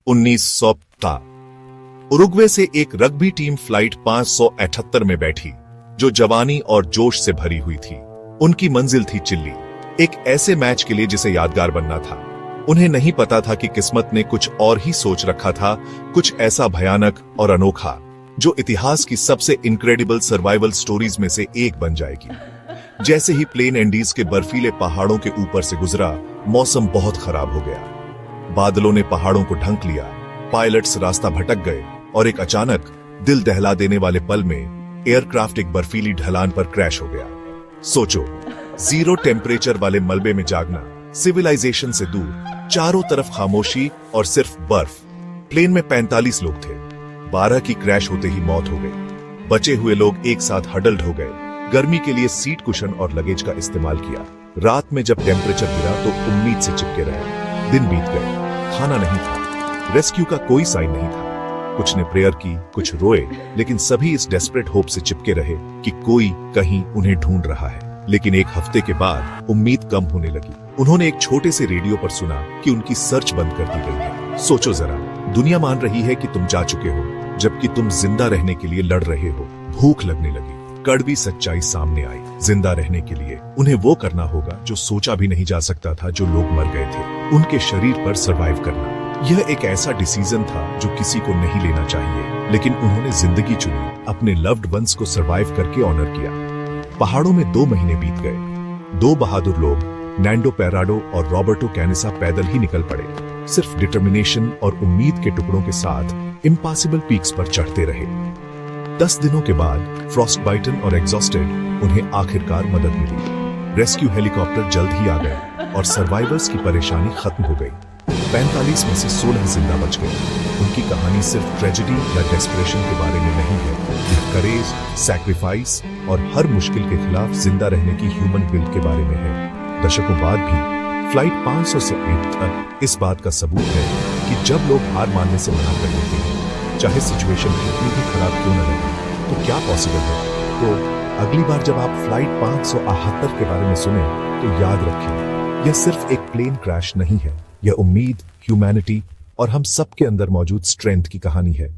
1900 था। उरुग्वे से एक रग्बी टीम फ्लाइट 578 में बैठी, जो जवानी और जोश से भरी हुई थी। उनकी मंजिल थी चिल्ली, एक ऐसे मैच के लिए जिसे यादगार बनना था। उन्हें नहीं पता था कि किस्मत ने कुछ और ही सोच रखा था, कुछ ऐसा भयानक और अनोखा जो इतिहास की सबसे इनक्रेडिबल सर्वाइवल स्टोरीज में से एक बन जाएगी। जैसे ही प्लेन एंडीज के बर्फीले पहाड़ों के ऊपर से गुजरा, मौसम बहुत खराब हो गया। बादलों ने पहाड़ों को ढंक लिया, पायलट्स रास्ता भटक गए और एक अचानक दिल दहला देने वाले पल में एयरक्राफ्ट एक बर्फीली ढलान पर क्रैश हो गया। सोचो, 0 टेम्परेचर वाले मलबे में जागना, सिविलाइजेशन से दूर, चारों तरफ खामोशी और सिर्फ बर्फ। प्लेन में 45 लोग थे। 12 की क्रैश होते ही मौत हो गई। बचे हुए लोग एक साथ हडल्ड हो गए। गर्मी के लिए सीट कुशन और लगेज का इस्तेमाल किया। रात में जब टेम्परेचर गिरा तो उम्मीद से चिपके रहे। दिन बीत गए, खाना नहीं था, रेस्क्यू का कोई साइन नहीं था। कुछ ने प्रेयर की, कुछ रोए, लेकिन सभी इस डेस्परेट होप से चिपके रहे कि कोई कहीं उन्हें ढूंढ रहा है। लेकिन एक हफ्ते के बाद उम्मीद कम होने लगी। उन्होंने एक छोटे से रेडियो पर सुना कि उनकी सर्च बंद कर दी गई है। सोचो जरा, दुनिया मान रही है कि तुम जा चुके हो, जबकि तुम जिंदा रहने के लिए लड़ रहे हो। भूख लगने लगी, कड़वी सच्चाई सामने आई। जिंदा रहने के लिए उन्हें वो करना होगा जो सोचा भी नहीं जा सकता था, जो लोग मर गए थे, उनके शरीर पर सरवाइव करना। यह एक ऐसा डिसीजन था जो किसी को नहीं लेना चाहिए, लेकिन उन्होंने जिंदगी चुनी, अपने लव्ड वंस को सरवाइव करके ऑनर किया। पहाड़ों में 2 महीने बीत गए। 2 बहादुर लोग, नैंडो पेराडो और रॉबर्टो कैनिसा, पैदल ही निकल पड़े, सिर्फ डिटर्मिनेशन और उम्मीद के टुकड़ों के साथ इम्पॉसिबल पीक्स पर चढ़ते रहे। 10 दिनों के बाद फ्रॉस्ट बाइटन और एग्जॉस्टेड उन्हें आखिरकार मदद मिली। रेस्क्यू हेलीकॉप्टर जल्द ही आ गए और सर्वाइवर्स की परेशानी खत्म हो गई। 45 में से 16 जिंदा बच गए। उनकी कहानी सिर्फ ट्रेजेडी या डेस्परेशन के बारे में नहीं है, यह करेज, सैक्रिफाइस और हर मुश्किल के खिलाफ जिंदा रहने की ह्यूमन विल के बारे में है। दशकों बाद भी फ्लाइट 500 से 1 तक इस बात का सबूत है कि जब लोग हार मानने से मना कर देते हैं, चाहे सिचुएशन कितनी भी खराब क्यों न लगे, तो क्या पॉसिबल है। तो अगली बार जब आप फ्लाइट 578 के बारे में सुने, तो याद रखें, यह सिर्फ एक प्लेन क्रैश नहीं है, यह उम्मीद, ह्यूमैनिटी और हम सबके अंदर मौजूद स्ट्रेंथ की कहानी है।